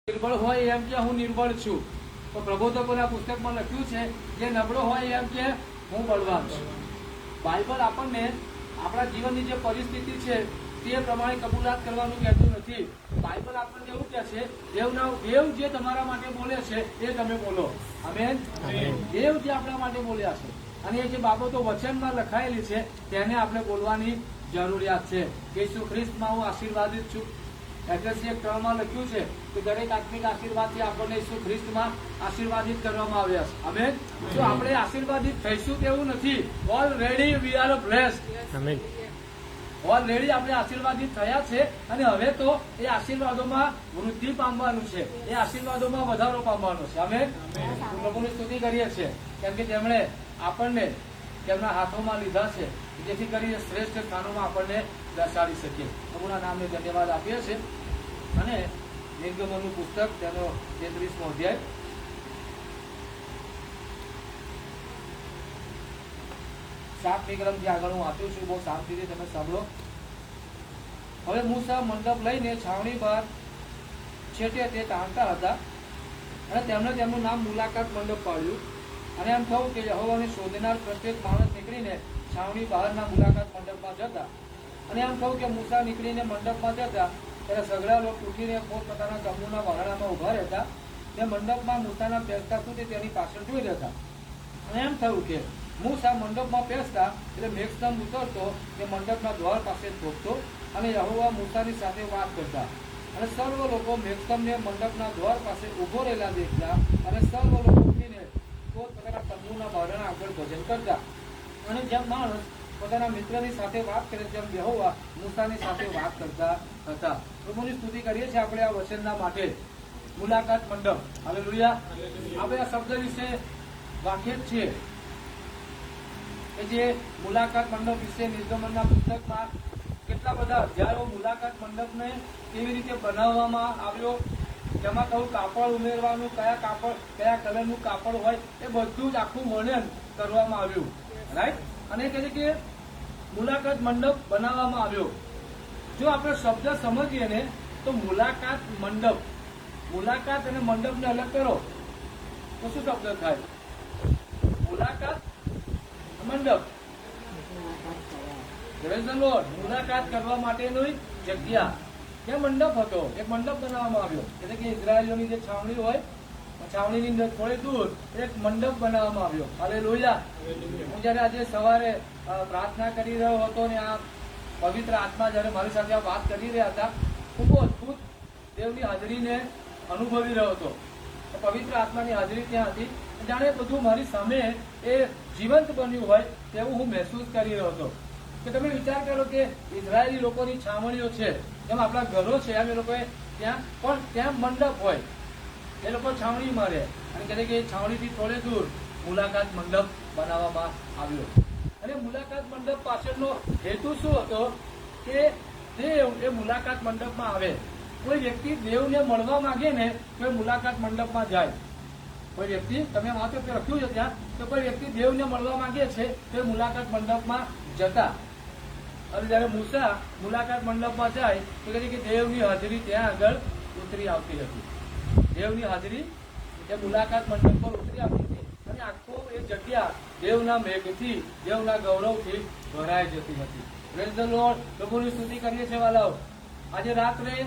નિર્બળ હોય એમ કે હું નિર્બળ છું, તો પ્રબોધકોના પુસ્તકમાં લખ્યું છે જે નબળો હોય એમ કે હું બળવાન છું. બાઇબલ આપણને આપણા જીવનની જે પરિસ્થિતિ છે તે પ્રમાણે કબૂલાત કરવાનું કહેતું નથી. બાઇબલ આપણને એવું કહે છે દેવ જે તમારા માટે બોલે છે એ તમે બોલો. આમેન. દેવ જે આપણા માટે બોલ્યા છે અને એ જે બાબતો વચનમાં લખાયેલી છે તેને આપણે બોલવાની જરૂરિયાત છે. ઈસુ ખ્રિસ્તમાં હું આશીર્વાદિત છું. એફએસી 3 લખ્યું છે કે દરેક આત્મિક આશીર્વાદથી આપણને ઈસુ ખ્રિસ્તમાં આશીર્વાદિત કરવામાં આવ્યા છે. આમેન. જો આપણે આશીર્વાદિત થઈશું તેવું નથી. Already we are blessed. Amen. Already આપણે આશીર્વાદિત થયા છે અને હવે તો એ આશીર્વાદોમાં વૃદ્ધિ પામવાનું છે, એ આશીર્વાદોમાં વધારો પામવાનો છે. આમેન. પ્રભુની સ્તુતિ કરીએ છીએ કેમ કે તેમણે આપણને તેમના હાથોમાં લીધા છે જેથી કરીને શ્રેષ્ઠ સ્થાનોમાં આપણને દર્શાવી શકીએ. પ્રભુના નામને ધન્યવાદ આપીએ છીએ. અને નિર્ગમનનું પુસ્તક તેનો 33મો અધ્યાય 7મી કલમથી આગળ હું વાંચું છું. બહુ શાંતિથી તમે સાંભળો. હવે મૂસા મંડપ લઈને છાવણી બહાર છેટે તે તાણતા હતા અને તેમણે તેમનું નામ મુલાકાત મંડપ પાડ્યું. અને એમ થયું કે યહોવાને શોધનાર પ્રત્યેક માણસ નીકળીને છાવણી બહારના મુલાકાત મંડપમાં જતા. અને એમ કહું કે મૂસા નીકળીને મંડપમાં જતા ત્યારે સગડા લોકો ઉઠીને પોતપોતાના તંબુના વહાણામાં ઉભા રહેતા. તે મંડપમાં મૂસાના પેસતા સુધી તેની પાછળ જોઈ રહેતા. અને એમ થયું કે મૂસા મંડપમાં પેસતા એટલે મેઘસ્તંભ ઉતરતો તે મંડપના દ્વાર પાસે પહોંચતો અને યહોવા મૂસાની સાથે વાત કરતા. અને સર્વ લોકો મેઘસ્તંભને મંડપના દ્વાર પાસે ઉભો રહેલા દેખતા અને સર્વ લોકો ઉઠીને પોતપોતાના તંબુના વહાણા આગળ ભજન કરતા. અને જેમ માણસ પોતાના મિત્રની સાથે વાત કરે તેમ યહોવા મૂસાની સાથે વાત કરતા હતા. પ્રભુની સ્તુતિ કરીએ છીએ આપણે આ વચનના માટે. મુલાકાત મંડપ. હાલેલુયા. આપણે આ શબ્દ વિશે વાકેફ છીએ કે જે મુલાકાત મંડપ વિશે નિર્ગમનના પુસ્તકમાં કેટલા બધા અધ્યાયો મુલાકાત મંડપને કેવી રીતે બનાવવામાં આવ્યો, જેમાં કયું કાપડ ઉમેરવાનું, કયા કલરનું કાપડ હોય એ બધું જ આખું વર્ણન કરવામાં આવ્યું. રાઈટ. અને કહે છે કે મુલાકાત મંડપ બનાવવામાં આવ્યો. જો આપણે શબ્દ સમજીએ ને તો મુલાકાત મંડપ, મુલાકાત અને મંડપને અલગ કરો તો શું શબ્દ થાય? મુલાકાત મંડપ. મુલાકાત કરવા માટેની જગ્યા ત્યાં મંડપ હતો, એક મંડપ બનાવવામાં આવ્યો. એટલે કે ઇઝરાયલીઓની જે છાવણી હોય છાવણીની થોડી દૂર એક મંડપ બનાવવામાં આવ્યો. હાલેલુયા. હું જયારે આજે સવારે પ્રાર્થના કરી રહ્યો હતો ને આ પવિત્ર આત્મા જયારે મારી સાથે આ વાત કરી રહ્યા હતા, ખૂબ અદભુત દેવની હાજરીને અનુભવી રહ્યો હતો. પવિત્ર આત્માની હાજરી ત્યાં હતી. જાણે બધું મારી સામે એ જીવંત બન્યું હોય તેવું હું મહેસૂસ કરી રહ્યો હતો. કે તમે વિચાર કરો કે ઇઝરાયેલી લોકોની છાવણીઓ છે, જેમ આપણા ઘરો છે એમ એ લોકોએ ત્યાં મંડપ હોય, એ લોકો છાવણીમાં રહે. અને કહે કે છાવણીથી થોડે દૂર મુલાકાત મંડપ બનાવવામાં આવ્યો. અને મુલાકાત મંડપ પાછળનો હેતુ શું હતો કે દેવ એ મુલાકાત મંડપમાં આવે. કોઈ વ્યક્તિ દેવને મળવા માંગે ને તો એ મુલાકાત મંડપમાં જાય. કોઈ વ્યક્તિ, તમે વાંચો કે લખ્યું છે ત્યાં, તો કોઈ વ્યક્તિ દેવને મળવા માંગે છે તો એ મુલાકાત મંડપમાં જતા. અને જયારે મૂસા મુલાકાત મંડપમાં જાય તો કહે કે દેવની હાજરી ત્યાં આગળ ઉતરી આવતી હતી. દેવની હાજરી એ મુલાકાત મંડપ પર ઉતરી આવતી હતી અને આખો એ જગ્યા દેવના મેઘથી, દેવના ગૌરવથી ભરાઈ જતી હતી. Praise the lord. પ્રભુની સ્તુતિ કરીએ છીએ વાલાઓ. આજે રાત્રે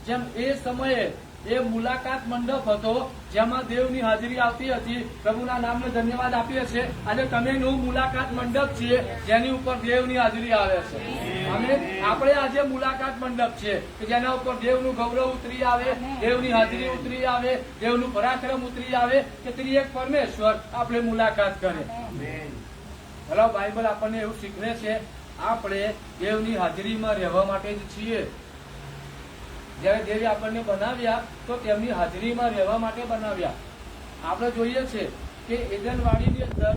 જેમ એ સમયે એ મુલાકાત મંડપ હતો જેમાં દેવની હાજરી આવતી હતી, પ્રભુના નામને ધન્યવાદ આપીએ છીએ. આજે તમે મુલાકાત મંડપ છીએ જેની ઉપર દેવની હાજરી આવે છે. આપણે આજે મુલાકાત મંડપ છે કે જેના ઉપર દેવનું ગૌરવ ઉતરી આવે, દેવની હાજરી ઉતરી આવે, દેવનું પરાક્રમ ઉતરી આવે કે ત્રિએક પરમેશ્વર આપણે મુલાકાત કરે. ભલા બાઇબલ આપણને એવું શીખવે છે આપણે દેવની હાજરીમાં રહેવા માટે જ છીએ. જયારે દેવે આપણને બનાવ્યા તો તેમની હાજરીમાં રહેવા માટે બનાવ્યા. આપણે જોઈએ છે કે એદનવાડીની અંદર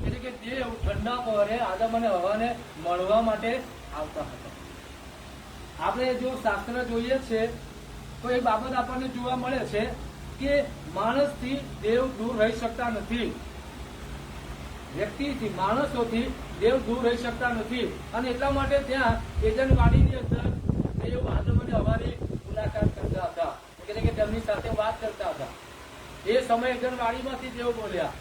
એટલે કે દેવ ઠંડા પહોરે આદમ અને હવાને મળવા માટે આવતા હતા. આપણે જો શાસ્ત્ર જોઈએ છે તો એ બાબત આપણને જોવા મળે છે કે માણસથી દેવ દૂર રહી શકતા નથી. વ્યક્તિથી, માણસોથી દેવ દૂર રહી શકતા નથી. અને એટલા માટે ત્યાં એદનવાડીની અંદર દેવ આદમ અને હવાની મુલાકાત કરતા હતા. કે તેમની સાથે વાત કરતા હતા. એ સમયે ઘરવાળીમાંથી દેવ બોલ્યા.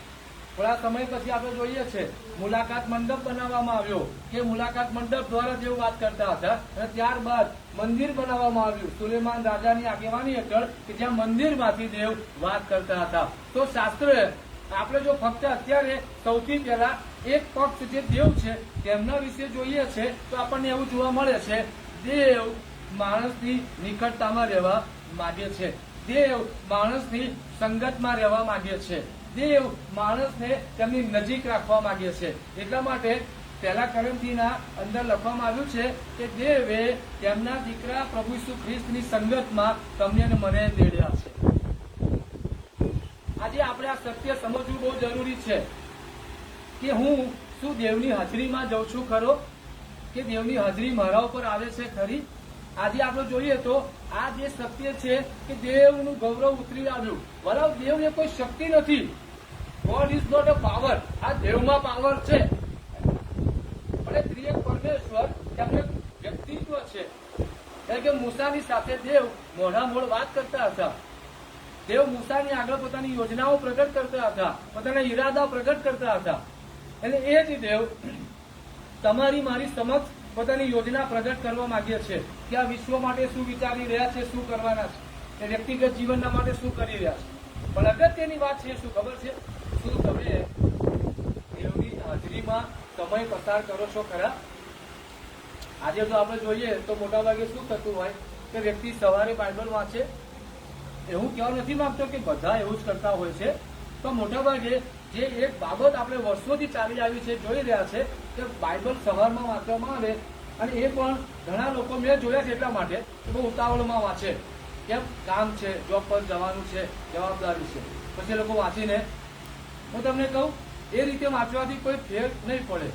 થોડા સમય પછી આપણે જોઈએ છે મુલાકાત મંડપ બનાવવામાં આવ્યો કે મુલાકાત મંડપ દ્વારા દેવ વાત કરતા હતા. અને ત્યારબાદ મંદિર બનાવવામાં આવ્યું સુલેમાન રાજાની આગેવાની હેઠળ કે જ્યાં મંદિરમાંથી દેવ વાત કરતા હતા. તો શાસ્ત્રોએ આપણે જો ફક્ત અત્યારે સૌથી પહેલા એક પક્ષ જે દેવ છે તેમના વિશે જોઈએ છે તો આપણને એવું જોવા મળે છે દેવ માણસની નિકટતામાં રહેવા માંગે છે. દેવ માણસની સંગતમાં રહેવા માંગે છે. દેવ માણસને તેમની નજીક રાખવા માંગે છે. એટલા માટે પહેલા કરંથીના અંદર લખવામાં આવ્યું છે કે દેવે તેમના દીકરા પ્રભુ ઈસુ ખ્રિસ્તની સંગતમાં તમને અને મને તેડ્યા છે. આજે આપણે આ સત્ય સમજવું બહુ જરૂરી છે કે હું શું દેવની હાજરીમાં જઉં છું ખરો કે દેવની હાજરી મારા ઉપર આવે છે ખરી. આજે આપણે જોઈએ તો આ જે સત્ય છે કે દેવનું ગૌરવ ઉતરી આવ્યું. બરાબર, દેવને કોઈ શક્તિ નથી. God is not a power. આ દેવમાં પાવર છે. અને ત્રિએક પરમેશ્વર તેમને વ્યક્તિત્વ છે. એટલે કે મૂસાની સાથે દેવ મોઢામોઢ વાત કરતા હતા. દેવ મૂસાની આગળ પોતાની યોજનાઓ પ્રગટ કરતા હતા, પોતાના ઈરાદા પ્રગટ કરતા હતા. અને એ જ દેવ તમારી મારી સમક્ષ પોતાની યોજના પ્રગટ કરવા માંગે છે કે આ વિશ્વ માટે શું વિચારી રહ્યા છે, શું કરવાના છે, વ્યક્તિગત જીવનના માટે શું કરી રહ્યા છે. પણ અગત્યની વાત છે શું ખબર છે? શું તમે દેવની હાજરીમાં સમય પસાર કરો છો ખરા? આજે જો આપણે જોઈએ તો મોટાભાગે શું થતું હોય કે વ્યક્તિ સવારે બાઇબલ વાંચે. એવું કહેવા નથી માંગતો કે બધા એવું જ કરતા હોય છે, તો મોટાભાગે જે એક બાબત આપણે વર્ષોથી ચાલી આવી છે, જોઈ રહ્યા છે કે બાઇબલ સવારમાં વાંચવામાં આવે. અને એ પણ ઘણા લોકો મેં જોયા છે એટલા માટે કે બહુ ઉતાવળમાં વાંચે. કેમ? કામ છે, જોબ પર જવાનું છે, જવાબદારી છે. પછી લોકો વાંચીને, હું તમને કહું, એ રીતે વાંચવાથી કોઈ ફેર નહીં પડે.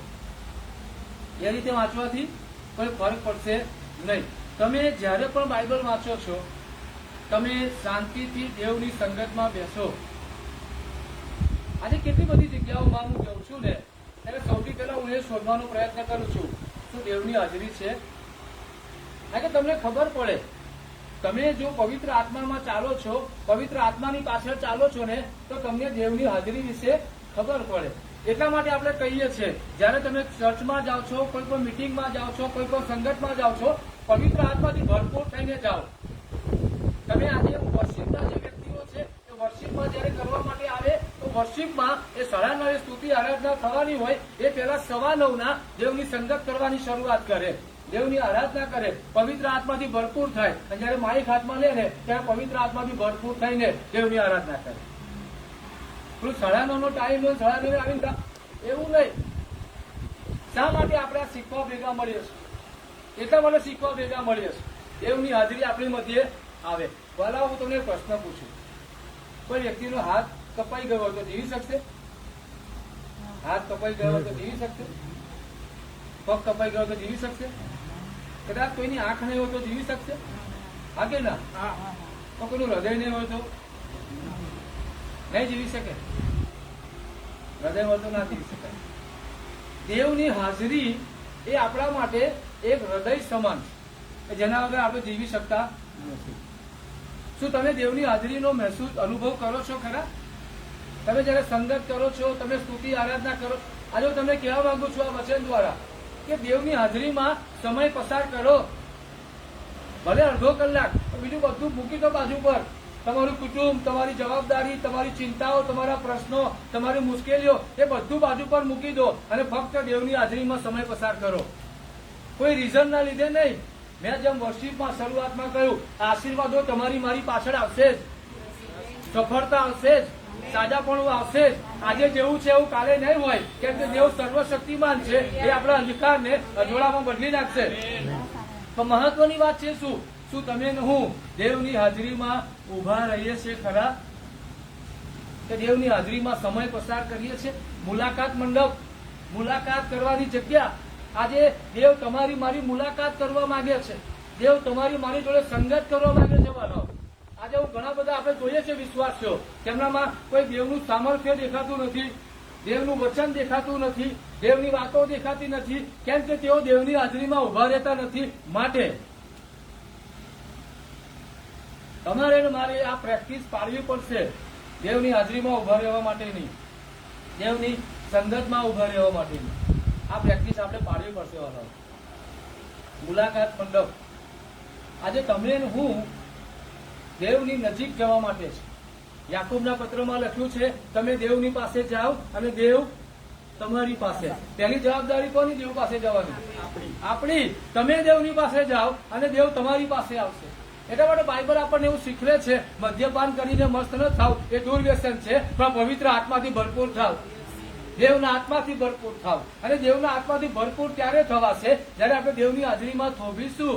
એ રીતે વાંચવાથી કોઈ ફરક પડશે નહીં. તમે જ્યારે પણ બાઇબલ વાંચો છો, તમે શાંતિથી દેવની સંગતમાં બેસો. આજે કેટલી બધી જગ્યાઓમાં હું જઉં છું ને, ત્યારે સૌથી પહેલા હું એ શોધવાનો પ્રયત્ન કરું છું શું દેવની હાજરી છે. કે તમને ખબર પડે, તમે જો પવિત્ર આત્મામાં ચાલો છો, પવિત્ર આત્માની પાછળ ચાલો છો ને, તો તમને દેવની હાજરી વિશે ખબર પડે. એટલા માટે આપણે કહીએ છીએ જયારે તમે ચર્ચમાં જાઓ છો, કોઈ પણ મિટિંગમાં જાઓ છો, કોઈ પણ સંગતમાં જાઓ છો, પવિત્ર આત્માથી ભરપૂર થઈને જાઓ. તમે આજે વર્શિપના જે વ્યક્તિઓ છે એ વર્શિપમાં જયારે કરવા માટે આવે તો વર્શિપમાં એ 9:30 સ્તુતિ આરાધના થવાની હોય એ પહેલા 9:15 દેવની સંગત કરવાની શરૂઆત કરે, દેવની આરાધના કરે, પવિત્ર આત્માથી ભરપૂર થાય. અને જયારે માઇક હાથમાં લે ને ત્યારે પવિત્ર આત્માથી ભરપૂર થઈને દેવની આરાધના કરે. પેલું 9:30 ટાઈમ હોય, 9:30 આવીને એવું નહીં. શા માટે આપણે આ શીખવા ભેગા મળીએ છીએ? એટલા માટે શીખવા ભેગા મળીએ છીએ. દેવની હાજરી આપણી મધ્યે આવે. ભલા હું તમને પ્રશ્ન પૂછું, કોઈ વ્યક્તિનો હાથ કપાઈ ગયો તો જીવી શકશે? હાથ કપાઈ ગયો તો જીવી શકશે? પગ કપાઈ ગયો તો જીવી શકશે? કદાચ કોઈની આંખ નહીં હોય તો જીવી શકશે? હા કે ના? તો કોઈનું હૃદય નહીં હોય તો નહીં જીવી શકે. હૃદય હોય તો ના જીવી શકાય. દેવની હાજરી એ આપણા માટે એક હૃદય સમાન છે જેના વગર આપણે જીવી શકતા નથી. શું તમે દેવની હાજરીનો મહેસૂસ અનુભવ કરો છો ખરા? તમે જયારે સંગત કરો છો, તમે સ્તુતિ આરાધના કરો. આજે હું તમને કહેવા માંગુ છું આ વચન દ્વારા કે દેવની હાજરીમાં સમય પસાર કરો. ભલે અડધો કલાક, બીજું બધું મૂકી દો બાજુ પર. તમારું કુટુંબ, તમારી જવાબદારી, તમારી ચિંતાઓ, તમારા પ્રશ્નો, તમારી મુશ્કેલીઓ એ બધું બાજુ પર મૂકી દો અને ફક્ત દેવની હાજરીમાં સમય પસાર કરો. કોઈ રીઝનના લીધે નહીં. મેં જેમ વર્શિપમાં શરૂઆતમાં કહ્યું, આશીર્વાદો તમારી મારી પાછળ આવશે જ, સફળતા આવશે જ, સાજાપણું આવશે જ. આજે જેવું છે એવું કાલે નહીં હોય, કેમ કે દેવ સર્વશક્તિમાન છે. એ આપણા અંધકારને અજોડામાં બદલી નાખશે. તો મહત્વની વાત છે શું તમે હું દેવની હાજરીમાં ઉભા રહીએ છીએ ખરા? કે દેવની હાજરીમાં સમય પસાર કરીએ છીએ? મુલાકાત મંડપ, મુલાકાત કરવાની જગ્યા. આજે દેવ તમારી મારી મુલાકાત કરવા માંગે છે. દેવ તમારી મારી જોડે સંગત કરવા માંગે છે. વાલો, આજે હું ઘણા બધા આપણે જોઈએ છે વિશ્વાસીઓ, તેમનામાં કોઈ દેવનું સામર્થ્ય દેખાતું નથી, દેવનું વચન દેખાતું નથી, દેવની વાતો દેખાતી નથી. કેમ કે તેઓ દેવની હાજરીમાં ઉભા રહેતા નથી. માટે તમારે ને મારે આ પ્રેક્ટિસ પાડવી પડશે દેવની હાજરીમાં ઉભા રહેવા માટેની, દેવની સંગતમાં ઉભા રહેવા માટેની આ પ્રેક્ટિસ આપણે પાડવી પડશે. વાલા મુલાકાત મંડપ આજે તમે ને હું દેવની નજીક જવા માટે છે. યાકૂબના પત્રમાં લખ્યું છે તમે દેવની પાસે જાઓ અને દેવ તમારી પાસે. તેની જવાબદારી કોની? દેવ પાસે જવાની આપણી. તમે દેવની પાસે જાઓ અને દેવ તમારી પાસે આવશે. એટલા માટે બાઇબલ આપણને એવું શીખવે છે મદ્યપાન કરીને મસ્ત ન થાવ એ દુર્વ્યસન છે, પણ પવિત્ર આત્માથી ભરપૂર થાવ, દેવના આત્માથી ભરપૂર થાવ. અને દેવના આત્માથી ભરપૂર ત્યારે થવાશે જયારે આપણે દેવની હાજરીમાં થોભીશું,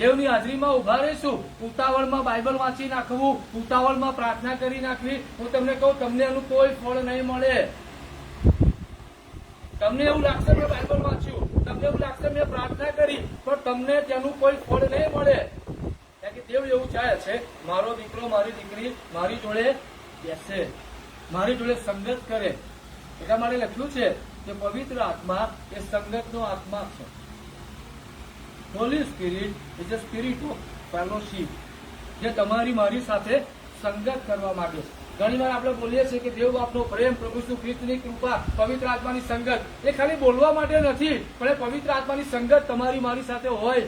દેવની હાજરીમાં ઉભા રહીશું. ઉતાવળમાં બાઇબલ વાંચી નાખવું, ઉતાવળમાં પ્રાર્થના કરી નાખવી, હું તમને કહું તમને એનું કોઈ ફળ નહીં મળે. તમને એવું લાગશે મેં બાઇબલ વાંચ્યું, તમને એવું લાગશે મેં પ્રાર્થના કરી, પણ તમને તેનું કોઈ ફળ નહીં મળે. કારણ કે દેવ એવું ચાહે છે મારો દીકરો મારી દીકરી મારી જોડે બેસે, મારી જોડે સંગત કરે. એટલા માટે લખ્યું છે કે પવિત્ર આત્મા એ સંગતનો આત્મા છે. Holi spirit is a spirit of fellowship, જે તમારી મારી સાથે સંગત કરવા માંગે છે. ઘણી વાર આપણે બોલીએ છીએ કે દેવ બાપનો પ્રેમ, પ્રભુ શ્રી ખ્રિસ્તની કૃપા, પવિત્ર આત્માની સંગત એ ખાલી બોલવા માટે નથી, પણ એ પવિત્ર આત્માની સંગત તમારી મારી સાથે હોય.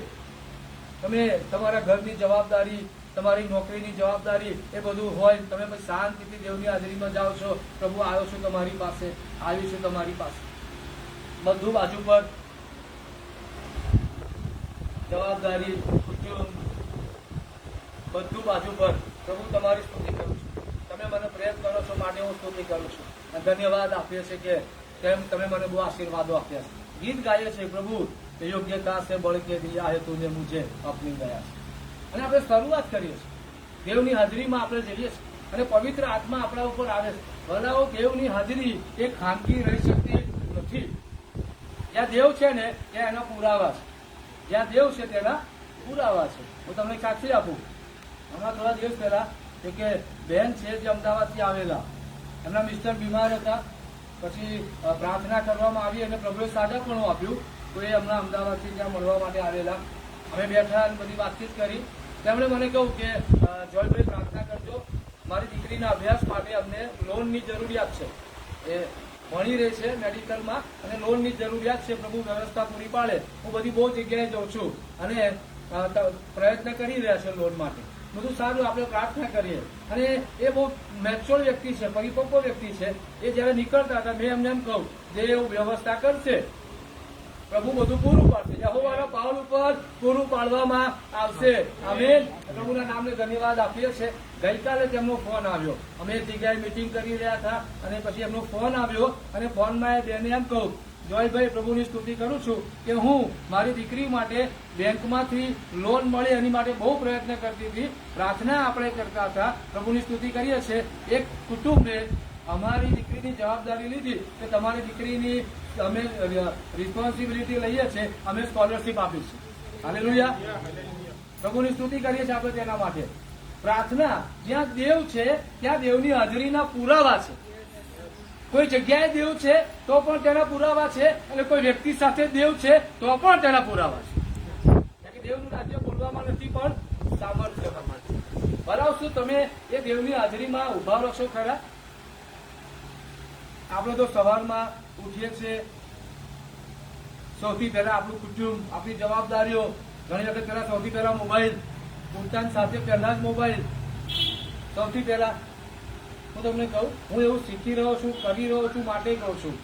તમે તમારા ઘરની જવાબદારી, તમારી નોકરીની જવાબદારી એ બધું હોય, તમે પછી શાંતિથી દેવની હાજરીમાં જાઓ છો. પ્રભુ આવ્યો છું તમારી પાસે, આવી છું તમારી પાસે, બધું બાજુ પર જવાબદારી, કુટુંબ બધું બાજુ પર. પ્રભુ તમારી સ્તુતિ કરું છું, તમે મને પ્રેમ કરો છો માટે હું સ્તુતિ કરું છું. અને ધન્યવાદ આપીએ છીએ કે તેમ તમે મને બહુ આશીર્વાદો આપ્યા છે. ગીત ગાઈએ છીએ પ્રભુ યોગ્યતા સે બળ કે દિયા હે તુને મુझे અપની ગયા છે. અને આપણે શરૂઆત કરીએ છીએ દેવની હાજરીમાં આપણે જઈએ છીએ અને પવિત્ર આત્મા આપણા ઉપર આવે છે. ભલાઓ દેવની હાજરી એ ખાનગી રહી શકતી નથી. જ્યાં દેવ છે ને ત્યાં એના પુરાવા છે, જ્યાં દેવ છે તેના પુરાવા છે. હું તમને સાક્ષી આપું, હમણાં થોડા દિવસ પહેલા એક બેન છે જે અમદાવાદથી આવેલા, એમના મિસ્ટર બીમાર હતા, પછી પ્રાર્થના કરવામાં આવી અને પ્રભુએ સાજાપણું આપ્યું, તો એ હમણાં અમદાવાદથી ત્યાં મળવા માટે આવેલા. અમે બેઠા અને બધી વાતચીત કરી. તેમણે મને કહ્યું કે જોયભાઈ પ્રાર્થના કરજો, મારી દીકરીના અભ્યાસ માટે અમને લોનની જરૂરિયાત છે. એ ભણી રહી છે મેડિકલમાં અને લોનની જરૂરિયાત છે. પ્રભુ વ્યવસ્થા પૂરી પાડે. હું બધી બહુ જગ્યાએ જાઉં છું અને પ્રયત્ન કરી રહ્યા છે લોન માટે. બધું સારું, આપણે પ્રાર્થના કરીએ. અને એ બહુ મેચ્યોર વ્યક્તિ છે, પરિપક્વ વ્યક્તિ છે. એ જયારે નીકળતા હતા મેં એમને એમ કહું જે એવું વ્યવસ્થા કરશે પ્રભુ બધું પૂરું પાડશે. યહોવાના પાવલ ઉપર પૂરું પાડવામાં આવશે. આમેન. પ્રભુના નામને ધન્યવાદ આપીએ છીએ. ગઈકાલે તેમનો ફોન આવ્યો, અમે એક જગ્યાએ મીટિંગ કરી રહ્યા હતા અને પછી એમનો ફોન આવ્યો અને ફોનમાં એ બેને એમ કહું જોયભાઈ પ્રભુની સ્તુતિ કરું છું કે હું મારી દીકરી માટે બેંકમાંથી લોન મળે એની માટે બહુ પ્રયત્ન કરતી હતી, પ્રાર્થના આપણે કરતા હતા, પ્રભુની સ્તુતિ કરીએ છીએ. એક કુટુંબે અમારી દીકરીની જવાબદારી લીધી કે તમારી દીકરીની અમે રિસ્પોન્સિબિલિટી લઈએ છીએ, અમે સ્કોલરશીપ આપીશું. હાલેલુયા. પ્રભુની સ્તુતિ કરીએ છીએ આપણે તેના માટે. પ્રાર્થના જ્યાં દેવ છે ત્યાં દેવની હાજરીના પુરાવા છે. કોઈ જગ્યાએ દેવ છે તો પણ તેના પુરાવા છે, અને કોઈ વ્યક્તિ સાથે દેવ છે તો પણ તેના પુરાવા છે. દેવનું રાજ્ય બોલવામાં નથી પણ સામર્થ્યમાં છે. બરાબર, શું તમે એ દેવની હાજરીમાં ઉભા રહો છો ખરા? આપણે તો સવારમાં ઉઠીએ છીએ, સૌથી પહેલા આપણું કુટુંબ, આપણી જવાબદારીઓ, ઘણી વખત પહેલા સૌથી પહેલા મોબાઈલ, ઉઠતાની સાથે પહેલા જ મોબાઈલ સૌથી પહેલા. હું તમને કહું, હું એવું શીખી રહ્યો છું, કરી રહ્યો છું, માટે કહું છું,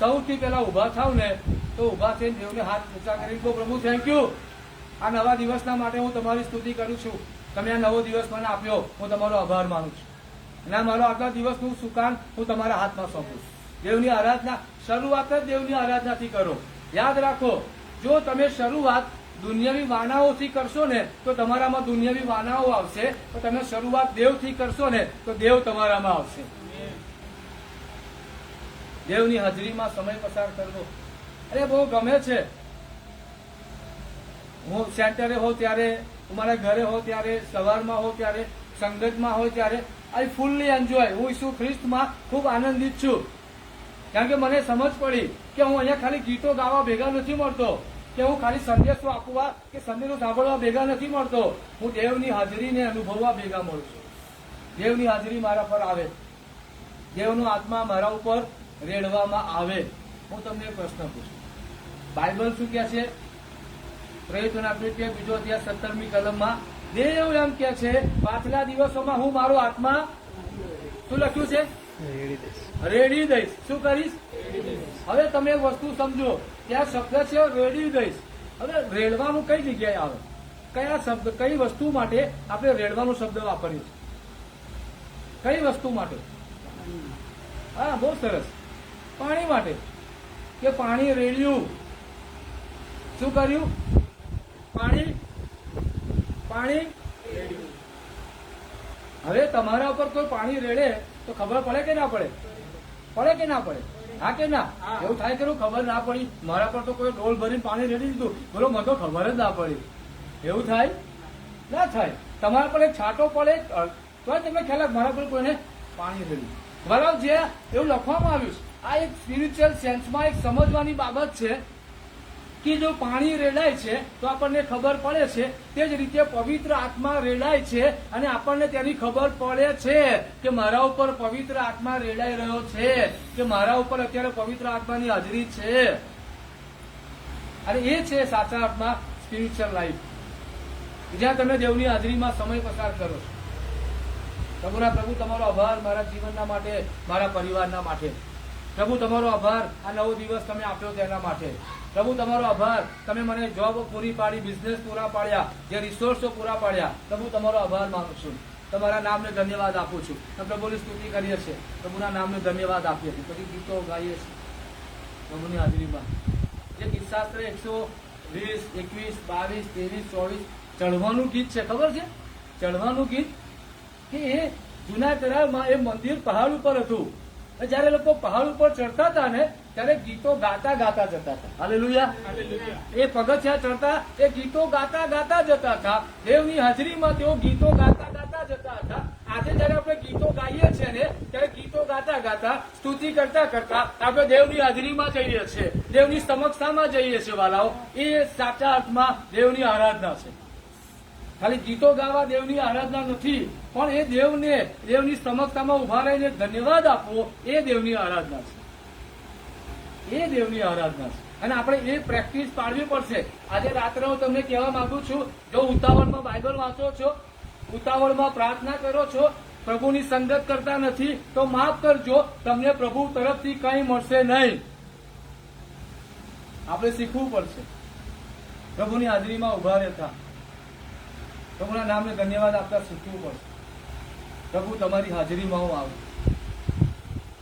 સૌથી પહેલા ઉભા થાવ ને તો ઉભા થઈને દેવને હાથ ઊંચા કરી કહો પ્રભુ થેન્ક યુ, આ નવા દિવસના માટે હું તમારી સ્તુતિ કરું છું. તમે આ નવો દિવસ મને આપ્યો, હું તમારો આભાર માનું છું. અને મારો આજના દિવસનું સુકાન હું તમારા હાથમાં સોંપું. દેવની આરાધના શરૂઆત જ દેવની આરાધનાથી કરો. યાદ રાખો, જો તમે શરૂઆત દુનિયાવી વાનાઓથી કરશો ને તો તમારામાં દુનિયાવી વાનાઓ આવશે, તો તમે શરૂઆત દેવથી કરશો ને તો દેવ તમારામાં આવશે. દેવની હાજરીમાં સમય પસાર કરવો અરે બહુ ગમે છે. હું સેન્ટરે હોઉં ત્યારે, મારા ઘરે હોઉં ત્યારે, સવારમાં હોઉં ત્યારે, સંગતમાં હોય ત્યારે આઈ ફૂલ્લી એન્જોય. હું ઈસુ ખ્રિસ્તમાં ખૂબ આનંદિત છું, કારણ કે મને સમજ પડી કે હું અહીંયા ખાલી ગીતો ગાવા ભેગા નથી મળતો, કે હું ખાલી સંદેશો આપવા કે સંદેશો સાંભળવા ભેગા નથી મળતો, હું દેવની હાજરીને અનુભવવા ભેગા મળું છું. દેવની હાજરી મારા પર આવે, દેવનો આત્મા મારા ઉપર રેડવામાં આવે. હું તમને એક પ્રશ્ન પૂછું, બાઇબલ શું કહે છે? પ્રયત્નના કૃત્ય 2 અધ્યાય 17મી કલમમાં દેવ એમ કે છે, પાછલા દિવસોમાં હું મારો આત્મા શું લખ્યું છે? રેડી દઈશ. શું કરીશ? હવે તમે એક વસ્તુ સમજો, ત્યાં શબ્દ છે રેડી દઈશ. હવે રેડવાનું કઈ જગ્યાએ આવે? કયા શબ્દ, કઈ વસ્તુ માટે આપણે રેડવાનો શબ્દ વાપરીએ છીએ? કઈ વસ્તુ માટે? હા, બહુ સરસ. પાણી માટે. કે પાણી રેડ્યું. શું કર્યું? પાણી રેડ્યું. હવે તમારા ઉપર કોઈ પાણી રેડે તો ખબર પડે કે ના પડે? પડે કે ના પડે? હા કે ના? એવું થાય કે ખબર ના પડી, મારા પર તો કોઈ ડોલ ભરીને પાણી રેડી દીધું, બોલો મને તો ખબર જ ના પડી. એવું થાય? ના થાય. તમારા પર એક છાંટો પડે તો તમને ખ્યાલ આવે મારા પર કોઈને પાણી રેડ્યું. બરાબર છે, એવું લખવામાં આવ્યું છે. આ એક સ્પિરિચ્યુઅલ સેન્સમાં એક સમજવાની બાબત છે કે જો પાણી રેડાય છે તો આપણને ખબર પડે છે, તે જ રીતે પવિત્ર આત્મા રેડાય છે અને આપણને તેની ખબર પડે છે કે મારા ઉપર પવિત્ર આત્મા રેડાઈ રહ્યો છે, કે મારા ઉપર અત્યારે પવિત્ર આત્માની હાજરી છે. અને એ છે સાચા અર્થમાં સ્પિરિચ્યુઅલ લાઈફ, જ્યાં તમે દેવની હાજરીમાં સમય પસાર કરો છો. પ્રભુ તમારો આભાર મારા જીવનના માટે, મારા પરિવારના માટે. પ્રભુ તમારો આભાર આ નવો દિવસ તમે આપ્યો તેના માટે. પ્રભુ તમારો આભાર, તમે મને જોબ પૂરી પાડી, બિઝનેસ પૂરા પાડ્યા, જે રિસોર્સો પૂરા પાડ્યા. પ્રભુ તમારો આભાર માનું છું, તમારા નામને ધન્યવાદ આપું છું. પ્રભુની સ્તુતિ કરીએ છીએ, પ્રભુના નામને ધન્યવાદ આપીએ છીએ, પછી ગીતો ગાઈએ છીએ પ્રભુની હાજરીમાં. જે ગીતશાસ્ત્ર 120, 21, 22, 23, 24 ચઢવાનું ગીત છે, ખબર છે? ચઢવાનું ગીત કે એ જૂના કરારમાં એ મંદિર પહાડ ઉપર હતું. જયારે લોકો પહાડ ઉપર ચડતા હતા ને ત્યારે ગીતો ગાતા ગાતા જતા હતા. હાલેલુયા. એ પગથિયા ચડતા એ ગીતો ગાતા ગાતા જતા હતા. દેવની હાજરીમાં તેઓ ગીતો ગાતા ગાતા જતા હતા. આજે જયારે આપણે ગીતો ગાઈએ છીએ ને ત્યારે ગીતો ગાતા ગાતા, સ્તુતિ કરતા કરતા આપણે દેવની હાજરીમાં જઈએ છીએ, દેવની સમક્ષામાં જઈએ છીએ. વાલાઓ, એ સાચા અર્થમાં દેવની આરાધના છે. ખાલી ગીતો ગાવા દેવની આરાધના નથી, પણ એ દેવને દેવની સમક્ષતામાં ઉભા રહીને ધન્યવાદ આપવો એ દેવની આરાધના છે. એ દેવની આરાધના છે અને આપણે એ પ્રેક્ટિસ પાડવી પડશે. આજે રાત્રે હું તમને કહેવા માંગુ છું, જો ઉતાવળમાં બાઇબલ વાંચો છો, ઉતાવળમાં પ્રાર્થના કરો છો, પ્રભુની સંગત કરતા નથી તો માફ કરજો, તમને પ્રભુ તરફથી કંઈ મળશે નહીં. આપણે શીખવું પડશે પ્રભુની હાજરીમાં ઉભા રહેતા, પ્રભુના નામને ધન્યવાદ આપતા શીખવું પડશે. પ્રભુ તમારી હાજરીમાં હું આવું.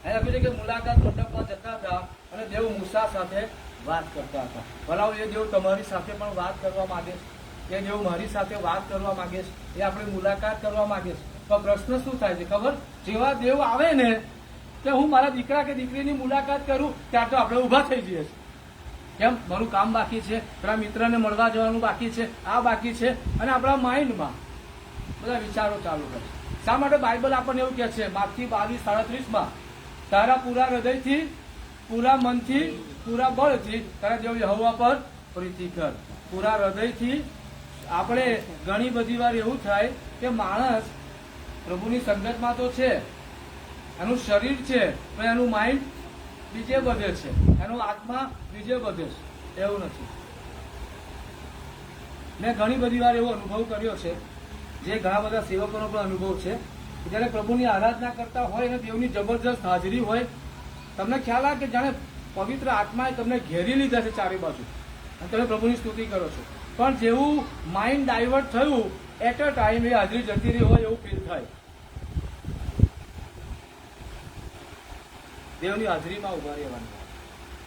એને કહ્યું કે મુલાકાત મંડપમાં જતા હતા અને દેવ મૂસા સાથે વાત કરતા હતા. ભલાઓ, એ દેવ તમારી સાથે પણ વાત કરવા માંગે છે, એ દેવ મારી સાથે વાત કરવા માંગે છે, એ આપણે મુલાકાત કરવા માંગે છે. તો પ્રશ્ન શું થાય છે ખબર? જેવા દેવ આવે ને કે હું મારા દીકરા કે દીકરીની મુલાકાત કરું ત્યાં તો આપણે ઉભા થઈ જઈએ છીએ. કેમ? મારું કામ બાકી છે, પેલા મિત્રને મળવા જવાનું બાકી છે, આ બાકી છે, અને આપણા માઇન્ડમાં બધા વિચારો ચાલુ કરે. શા માટે બાઇબલ આપણને એવું કહે છે? માર્કથી 22:37 તારા પૂરા હૃદયથી, પૂરા મનથી, પૂરા બળથી તારા દેવ યહોવા પર પ્રીતિ કર. પૂરા હૃદયથી. આપણે ઘણી બધી વાર એવું થાય કે માણસ પ્રભુની સંગતમાં તો છે, એનું શરીર છે, પણ એનું માઇન્ડ બીજે બધે છે, એનો આત્મા બીજે બધે છે. એવું નથી. મેં ઘણી બધી વાર એવો અનુભવ કર્યો છે, જે ઘણા બધા સેવકોનો પણ અનુભવ છે, કે જયારે પ્રભુની આરાધના કરતા હોય અને દેવની જબરજસ્ત હાજરી હોય, તમને ખ્યાલ આવે કે જાણે પવિત્ર આત્માએ તમને ઘેરી લીધા છે ચારે બાજુ અને તમે પ્રભુની સ્તુતિ કરો છો, પણ જેવું માઇન્ડ ડાયવર્ટ થયું એટ અ ટાઈમ એ હાજરી જતી રહી હોય એવું ફીલ થાય. દેવની હાજરીમાં ઉભા રહેવાનું.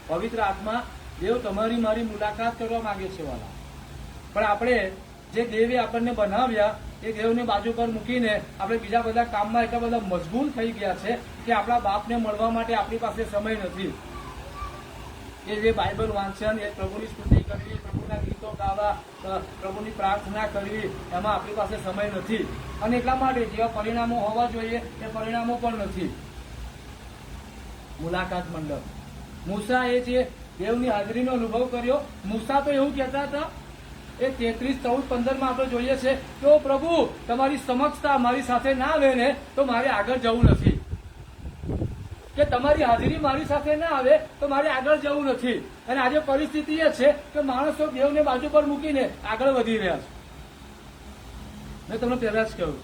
પવિત્ર આત્મા દેવ તમારી મારી મુલાકાત કરવા માંગે છે વાલા. પણ આપણે જે દેવે આપણને બનાવ્યા એ દેવને બાજુ પર મૂકીને આપણે બીજા બધા કામમાં એટલા બધા મશગુલ થઈ ગયા છે કે આપણા બાપને મળવા માટે આપણી પાસે સમય નથી. એ જે બાઇબલ વાંચન, એ પ્રભુની સ્તુતિ કરવી, પ્રભુના ગીતો ગાવા, પ્રભુની પ્રાર્થના કરવી, એમાં આપણી પાસે સમય નથી. અને એટલા માટે જેવા પરિણામો હોવા જોઈએ એ પરિણામો પણ નથી. મુલાકાત મંડપ. મૂસા એ જે દેવની હાજરીનો અનુભવ કર્યો. મૂસા તો એવું કહેતા હતા, એ 33:14-15 આપણે જોઈએ છે કે ઓ પ્રભુ, તમારી સમક્ષતા મારી સાથે ના આવે ને તો મારે આગળ જવું નથી, કે તમારી હાજરી મારી સાથે ના આવે તો મારે આગળ જવું નથી. અને આજે પરિસ્થિતિ એ છે કે માણસો દેવને બાજુ પર મૂકીને આગળ વધી રહ્યા છે. મેં તમને પહેલા જ કહ્યું,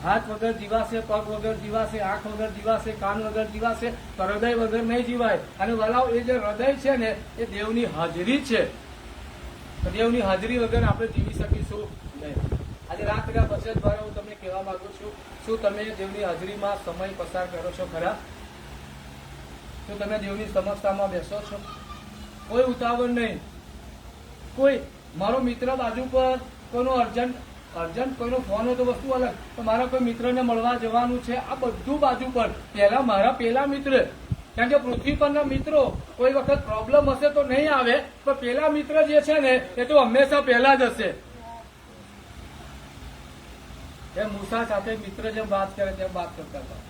હાથ વગર જીવાશે, પગ વગર જીવાશે, આંખ વગર જીવાશે, કાન વગર જીવાશે, તો હૃદય વગર નહીં જીવાય. અને વલાવ એ જે હૃદય છે ને એ દેવની હાજરી છે. તો દેવની હાજરી વગર આપણે જીવી શકીશું નહીં. આજે રાત્રે બચત દ્વારા હું તમને કહેવા માંગુ છું, શું તમે દેવની હાજરીમાં સમય પસાર કરો છો ખરા? શું તમે દેવની સમક્ષતામાં બેસો છો? કોઈ ઉતાવળ નહીં. કોઈ મારો મિત્ર બાજુ પર કોઈનો અર્જન્ટ કોઈનો ફોન હોય તો વસ્તુ અલગ, તો મારા કોઈ મિત્રને મળવા જવાનું છે, આ બધું બાજુ પર. પહેલા મારા પેલા મિત્ર, કારણ કે પૃથ્વી પરના મિત્રો કોઈ વખત પ્રોબ્લેમ હશે તો નહીં આવે, પણ પેલા મિત્ર જે છે ને એ તો હંમેશા પહેલા જ હશે. એ મૂસા સાથે મિત્ર જેમ વાત કરે તેમ વાત કરતા હતા.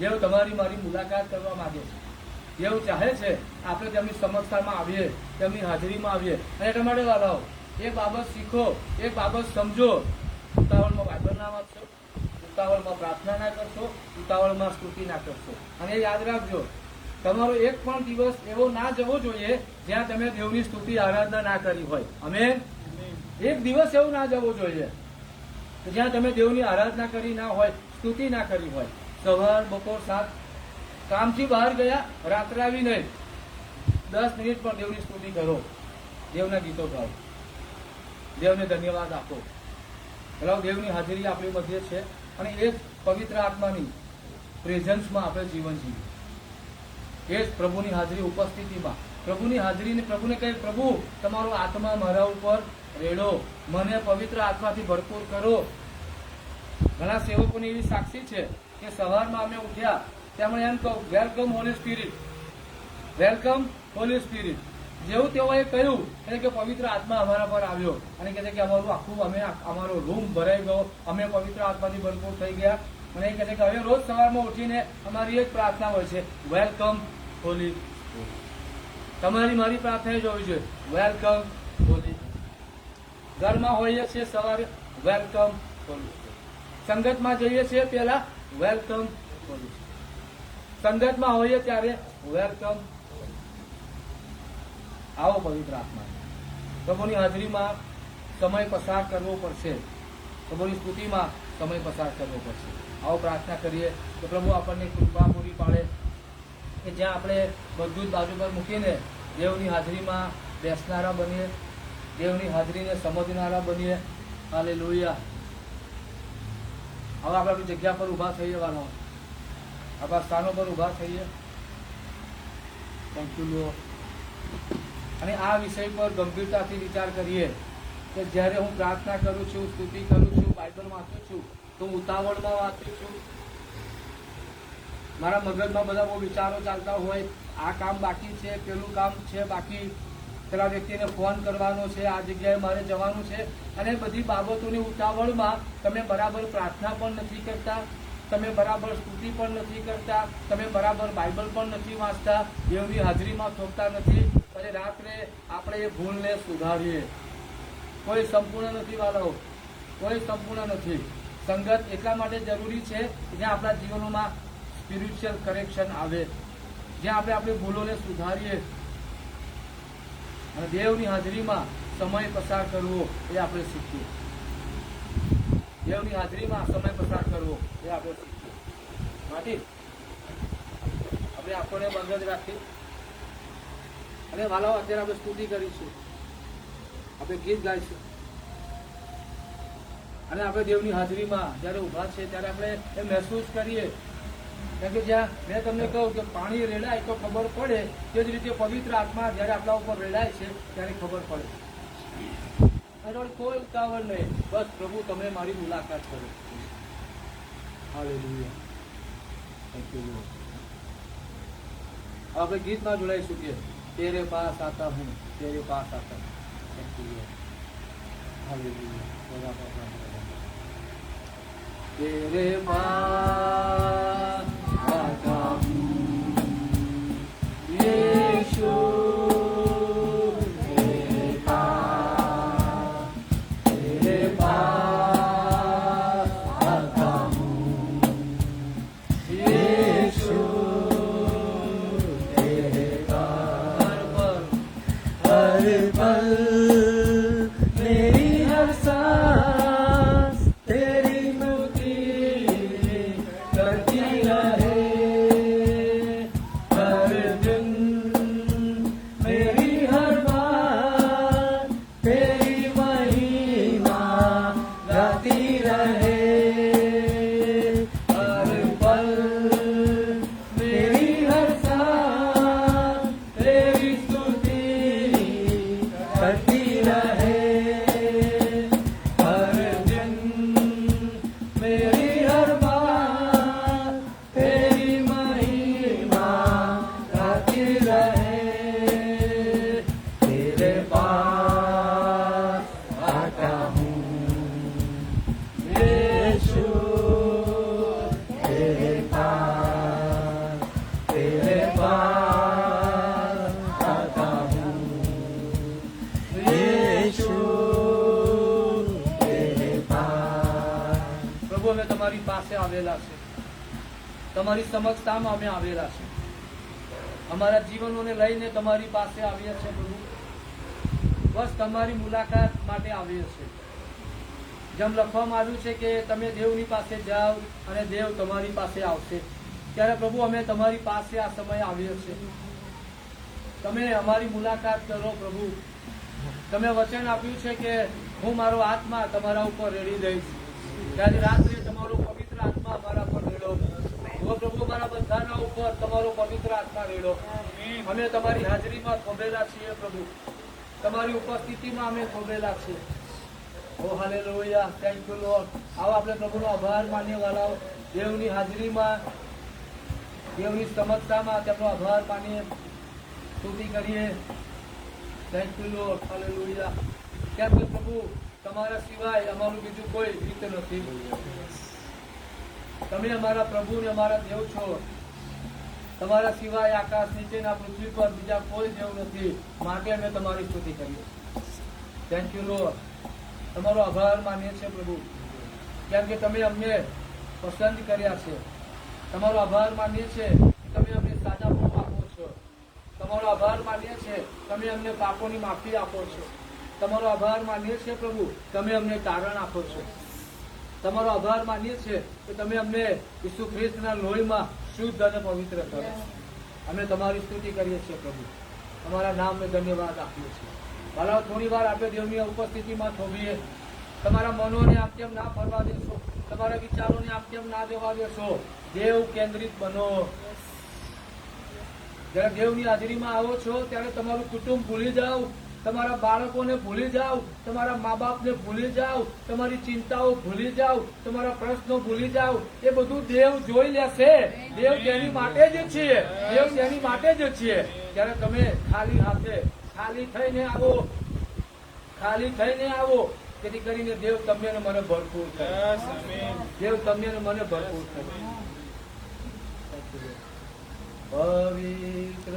જેવું તમારી મારી મુલાકાત કરવા માંગે છે, જેવું ચાહે છે આપણે તેમની સમક્ષતામાં આવીએ, તેમની હાજરીમાં આવીએ. અને એટલા માટે વાલાઓ, એક બાબત શીખો, એક બાબત સમજો. ઉતાવળમાં બાઇબલ ના વાંચશો, ઉતાવળમાં પ્રાર્થના ના કરશો, ઉતાવળમાં સ્તુતિ ના કરશો. અને એ યાદ રાખજો, તમારો એક પણ દિવસ એવો ના જવો જોઈએ જ્યાં તમે દેવની સ્તુતિ આરાધના ના કરી હોય. આમેન. એક દિવસ એવું ના જવો જોઈએ જ્યાં તમે દેવની આરાધના કરી ના હોય, સ્તુતિ ના કરી હોય. સવાર, બપોર, સાંજ કામથી બહાર ગયા, રાત્રે આવી નહીં, 10 મિનિટ પણ દેવની સ્તુતિ કરો, દેવના ગીતો ગાઓ, દેવને ધન્યવાદ આપો. એટલે દેવની હાજરી આપણી મધ્ય છે અને એ જ પવિત્ર આત્માની પ્રેઝન્સમાં આપણે જીવન જીવીએ. એ જ પ્રભુની હાજરી, ઉપસ્થિતિમાં પ્રભુની હાજરીને પ્રભુને કહે, પ્રભુ તમારો આત્મા મારા ઉપર રેડો, મને પવિત્ર આત્માથી ભરપૂર કરો. ઘણા સેવકોની એવી સાક્ષી છે કે સવારમાં અમે ઉઠ્યા તેમણે એમ કહ્યું, welcome Holi spirit, welcome Holi spirit. જેવું તેઓએ કહ્યું એટલે કે પવિત્ર આત્મા અમારા પર આવ્યો અને કહે છે કે અમારું આખું અમારો રૂમ ભરાઈ ગયો, અમે પવિત્ર આત્માથી ભરપૂર થઈ ગયા. અને એ કહે છે કે હવે રોજ સવારમાં ઉઠીને અમારી એક પ્રાર્થના હોય છે, વેલકમ હોલી સ્પિરિટ. તમારી મારી પ્રાર્થના જ હોવી જોઈએ, વેલકમ હોલી. ઘરમાં હોઈએ છીએ સવારે, વેલકમ હોલી. સંગતમાં જઈએ છીએ પહેલા, વેલકમ હોલી. સંગતમાં હોઈએ ત્યારે વેલકમ. આવો પવિત્ર આત્મા, પ્રભુની હાજરીમાં સમય પસાર કરવો પડશે, પ્રભુની સ્તુતિમાં સમય પસાર કરવો પડશે. આવો પ્રાર્થના કરીએ કે પ્રભુ આપણને કૃપા પૂરી પાડે કે જ્યાં આપણે બધું જ બાજુ પર મૂકીને દેવની હાજરીમાં બેસનારા બનીએ, દેવની હાજરીને સમજનારા બનીએ. હાલેલુયા. હવે આપણે આપણી જગ્યા પર ઉભા થઈ જવાનો, આપણા સ્થાનો પર ઉભા થઈએ. Thank you lord. અને આ વિષય પર ગંભીરતાથી વિચાર કરીએ કે જ્યારે હું પ્રાર્થના કરું છું, સ્તુતિ કરું છું, બાઇબલ વાંચું છું, તો હું ઉતાવળમાં વાંચું છું. મારા મગજમાં બધા બહુ વિચારો ચાલતા હોય, આ કામ બાકી છે, પેલું કામ છે બાકી, પેલા વ્યક્તિને ફોન કરવાનો છે, આ જગ્યાએ મારે જવાનું છે. અને બધી બાબતોની ઉતાવળમાં તમે બરાબર પ્રાર્થના પણ નથી કરતા, તમે બરાબર સ્તુતિ પણ નથી કરતા, તમે બરાબર બાઇબલ પણ નથી વાંચતા, દેવની હાજરીમાં થોકતા નથી. અને રાત્રે આપણે એ ભૂલને સુધારીએ. કોઈ સંપૂર્ણ નથી વાળો, કોઈ સંપૂર્ણ નથી. સંગત એટલા માટે જરૂરી છે જ્યાં આપણા જીવનોમાં સ્પિરિચ્યુઅલ કરેક્શન આવે, જ્યાં આપણે આપણી ભૂલોને સુધારીએ. અને દેવની હાજરીમાં સમય પસાર કરવો એ આપણે શીખીએ. દેવની હાજરીમાં સમય પસાર કરવો એ આપણે શીખીએ. માટે આપણે આંખોને બંધ જ રાખી અને વાલાઓ અત્યારે આપણે સ્તુતિ કરીશું, આપણે ગીત ગાઈશું. અને આપણે દેવની હાજરીમાં જ્યારે ઉભા છે ત્યારે આપણે એ મહેસૂસ કરીએ. કારણ કે જ્યાં મેં તમને કહું કે પાણી રેડાય તો ખબર પડે, તે જ રીતે પવિત્ર આત્મા જ્યારે આપણા ઉપર રેડાય છે ત્યારે ખબર પડે. કોઈ ઉતાવળ નહીં, બસ પ્રભુ તમે મારી મુલાકાત કરો. હાલેલુયા. Thank you lord. આપણે ગીતમાં જોડાઈશું કે तेरे पास आता हूँ, तेरे पास आता हूँ. Thank you Lord. हालेलुया. तेरे पास आता हूँ, પ્રભુ અમે તમારી પાસે આવેલા છે, તમારી સમક્ષતામાં અમે આવેલા છે, અમારા જીવનોને લઈને તમારી પાસે આવીએ છીએ પ્રભુ. બસ તમારી મુલાકાત માટે આવીએ છીએ. જેમ લખવામાં આવ્યું છે કે તમે દેવની પાસે જાઓ અને દેવ તમારી પાસે આવશે, ત્યારે પ્રભુ અમે તમારી પાસે આ સમયે આવીએ છીએ. તમે અમારી મુલાકાત કરો પ્રભુ. તમે વચન આપ્યું છે કે હું મારો આત્મા તમારા ઉપર રેડી દઈશ, ત્યારે રાત્રે તમારો પવિત્ર આત્મા અમારા પર રેડો. ઓ પ્રભુ, મારા બધાના ઉપર તમારો પવિત્ર આત્મા રેડો. અમે તમારી હાજરીમાં થોભેલા છીએ પ્રભુ, તમારી ઉપસ્થિતિમાં અમે થોભેલા છીએ. ઓ હાલેલુયા, થેન્ક યુ લોર્ડ. આવો આપણે પ્રભુનો આભાર માનીએ વાલાઓ. દેવની હાજરીમાં, દેવની સમક્ષતામાં તેમનો આભાર માનીએ, સ્તુતિ કરીએ. Thank you lord, hallelujah. કેમ કે પ્રભુ તમારા સિવાય અમારું બીજું કોઈ રીત નથી. તમે અમારા પ્રભુ ને અમારા દેવ છો. તમારા સિવાય આકાશ નીચેના પૃથ્વી પર બીજા કોઈ દેવ નથી, માટે અમે તમારી સ્તુતિ કરીએ. Thank you lord. તમારો આભાર માનીએ છીએ પ્રભુ, કેમ કે તમે અમને પસંદ કર્યા છે. તમારો આભાર માનીએ છીએ તમે અમને સાજાપણું આપો છો. તમારો આભાર માનીએ છીએ તમે અમને પાપોની માફી આપો છો. તમારો આભાર માનીએ છીએ પ્રભુ, તમે અમને તારણ આપો છો. તમારો આભાર માનીએ છીએ કે તમે અમને ઈસુ ખ્રિસ્તના લોહીમાં શુદ્ધ અને પવિત્ર કરો. અમે તમારી સ્તુતિ કરીએ છીએ પ્રભુ, તમારા નામને ધન્યવાદ આપીએ છીએ. ભલા થોડી વાર આપણે દેવની ઉપસ્થિતિમાં થોભીએ. તમારા મનોને આમ તેમ ના ફરવા દેશો, તમારા વિચારોને આમ તેમ ના દેવા દેશો. દેવ કેન્દ્રિત બનો. જયારે દેવની હાજરીમાં આવો છો ત્યારે તમારું કુટુંબ ભૂલી જાઓ, તમારા બાળકોને ભૂલી જાઓ, તમારા મા બાપને ભૂલી જાઓ, તમારી ચિંતાઓ ભૂલી જાઓ, તમારા પ્રશ્નો ભૂલી જાઓ. એ બધું દેવ જોઈ લેશે. દેવ તેની માટે જ છીએ, દેવ તેની માટે જ છીએ. ત્યારે તમે ખાલી હાથે ખાલી થઈને આવો, ખાલી થઈને આવો, જેથી કરીને દેવ તમને ને મને ભરપૂર કરે. દેવ તમને ને મને ભરપૂર કરે. પવિત્ર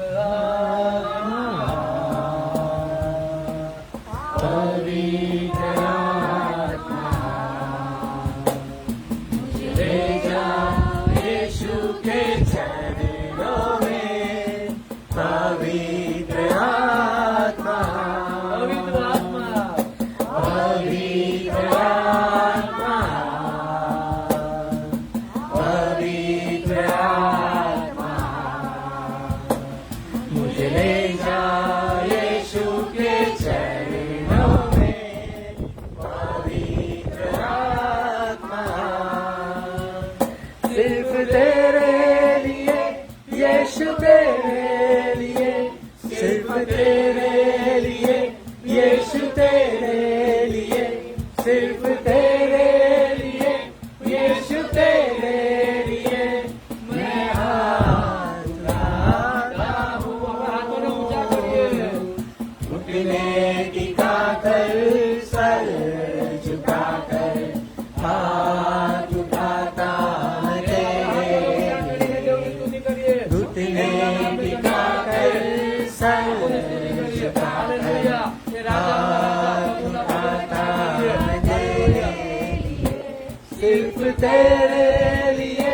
सिर्फ तेरे लिए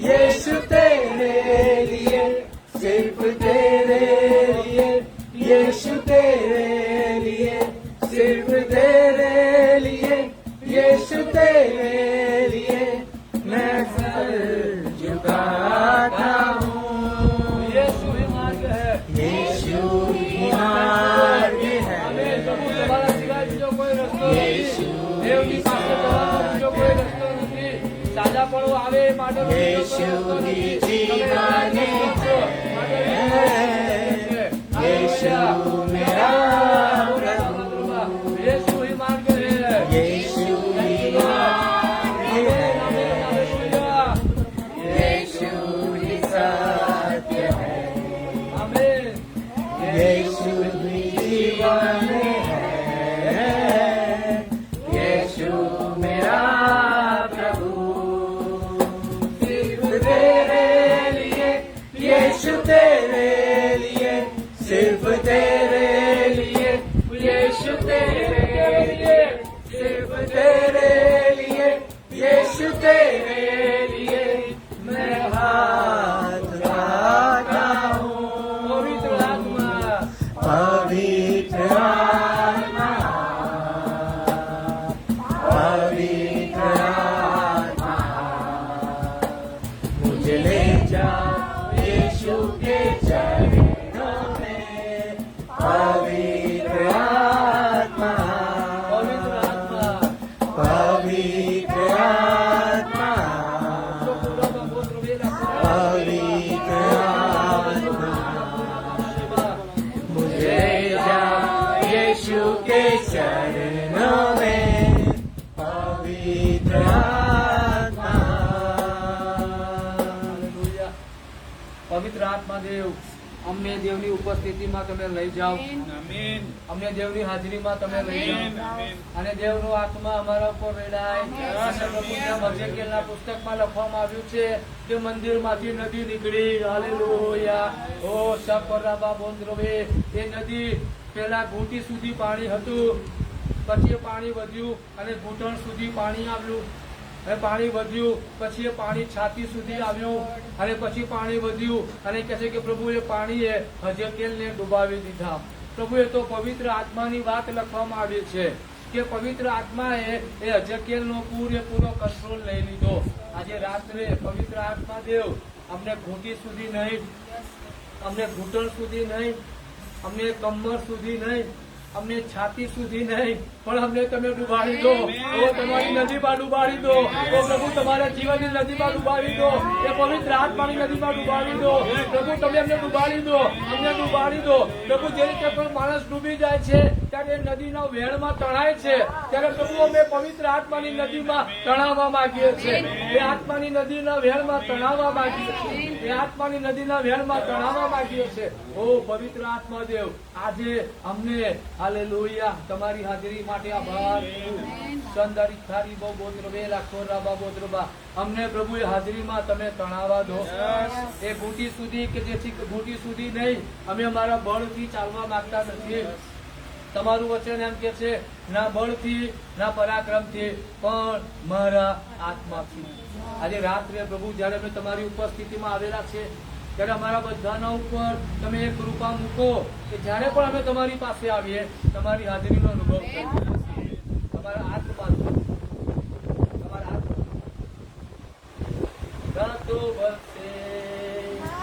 यीशु तेरे लिए, सिर्फ तेरे लिए यीशु तेरे लिए, सिर्फ तेरे लिए यीशु तेरे लिए मैं सर झुकाता हूँ. यीशु ही मार्ग है, यीशु ही मार्ग है. तुम्हारा सिवाय जो कोई रस्तो नहीं, देवની પાસે જવાનો બીજો કોઈ રસ્તો નથી. સાજાપણું આવે માટે यीशु ही जीवन है, यीशु मेरा प्रभु, यीशु ही मार्ग है, यीशु ही मार्ग है, यीशु ही सत्य है, आमीन. यीशु ही जीवन है, यीशु मेरा प्रभु. सिर्फ तेरे लिए यीशु तेरे लिए, सिर्फ तेरे यीशु तेरे लिए मैं हाथ उठाता हूँ। पवित्र आत्मा, पवित्र आत्मा, पवित्र आत्मा, मुझे ले जा यीशु के चरणों में। पवित्र आत्मा, पवित्र आत्मा, पवित्र आत्मा, पवित्र आत्मा, मुझे जा यीशु के चरणों में। पवित्र आत्मा, પવિત્ર આત્મા દેવ, અમને દેવની ઉપસ્થિતિમાં તમે લઈ જાઓ, અમને દેવની હાજરીમાં તમે લઈ જાઓ, અને દેવનો આત્મા અમારા ઉપર રેડાય. અને પ્રભુ હજેકેલના પુસ્તકમાં લખવામાં આવ્યું છે કે મંદિરમાંથી નદી નીકળી. હાલેલુયા. ઓ સપરાબા બોંદ્રોવે, એ નદી પેલા ઘૂંટી સુધી પાણી હતું, પછી પાણી વધ્યું અને ઘૂંટણ સુધી પાણી આવ્યું, અને પાણી વધ્યું, પછી એ પાણી છાતી સુધી આવ્યું, અને પછી પાણી વધ્યું, અને કહે છે કે પ્રભુ એ પાણીએ હજેકેલને ડુબાવી દીધા. પ્રભુ એ તો પવિત્ર આત્માની વાત લખવામાં આવી છે કે પવિત્ર આત્માએ એ હજેકેલનો પૂરેપૂરો કંટ્રોલ લઈ લીધો. આજે રાત્રે પવિત્ર આત્મા દેવ અમને ઘૂંટી સુધી નહીં, અમને ઘૂંટણ સુધી નહીં, અમને કમર સુધી નહીં, અમને છાતી સુધી નહીં, પણ અમને તમે ડુબાડી દો. ઓ તમારી નદીમાં ડુબાડી દો. ઓ પ્રભુ તમારા જીવનની નદીમાં ડુબાડી દો. એ પવિત્ર આત્માની નદીમાં ડુબાડી દો. પ્રભુ તમે અમને ડુબાડી દો, અમને ડુબાડી દો. પ્રભુ જે રીતે કોઈ માણસ ડૂબી જાય છે ત્યારે નદીના વેણમાં તણાય છે, ત્યારે પ્રભુ અમે પવિત્ર આત્માની નદીમાં તણાવવા માંગીએ છીએ. એ આત્માની નદીના વેણમાં તણાવવા માંગીએ છીએ. એ આત્માની નદીના વેણમાં તણાવવા માંગીએ છીએ. ઓ પવિત્ર આત્મા દેવ, આજે અમને હાલેલુયા તમારી હાજરી માટે આભાર. સંદારી થારી બહુ બોદ્રવે લાખો રાબા બોદ્રબા, અમને પ્રભુ એ હાજરીમાં તમે તણાવવા દો. એ ઘૂંટી સુધી કે જેથી ઘૂંટી સુધી નહીં, અમે અમારા બળથી ચાલવા માંગતા નથી. તમારું વચન એમ કે છે, ના બળથી ના પરાક્રમથી, પણ મારા આત્માથી. આજે રાત્રે પ્રભુ જયારે અમે તમારી ઉપસ્થિતિમાં આવેલા છે ત્યારે અમારા બધાના ઉપર તમે એક કૃપા મૂકો કે જયારે પણ અમે તમારી પાસે આવીએ તમારી હાજરીનો અનુભવ કરીએ. તમારા આત્મા, તમારા આત્મા ગાતો બનશે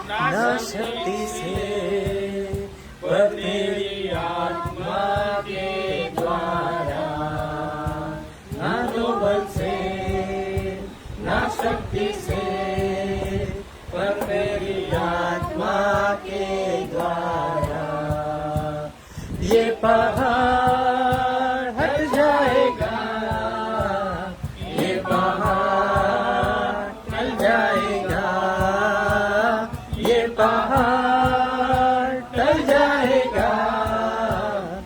ના શક્તિ સે પર તેરી આત્મા के द्वारा, ना तो बल से ना शक्ति से पर तेरी आत्मा के द्वारा ये पहाड़ हट जाएगा, ये पहाड़ टल जाएगा, ये पहाड़ टल जाएगा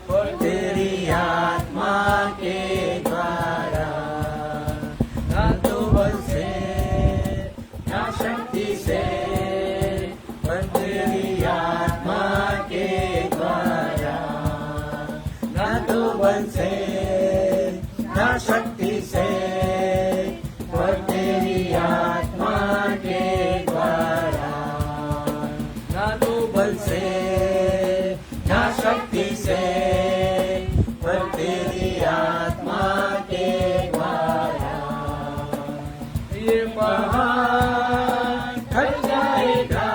पर तेरी आत्मा के द्वारा, ना तो बल से ना शक्ति से पर तेरी आत्मा के द्वारा, ना तो बल से ना शक्ति से पर तेरी आत्मा के द्वारा, ना तो बल से ना शक्ति से पर तेरी आत्मा के द्वारा ये पहाड़ हट जाएगा,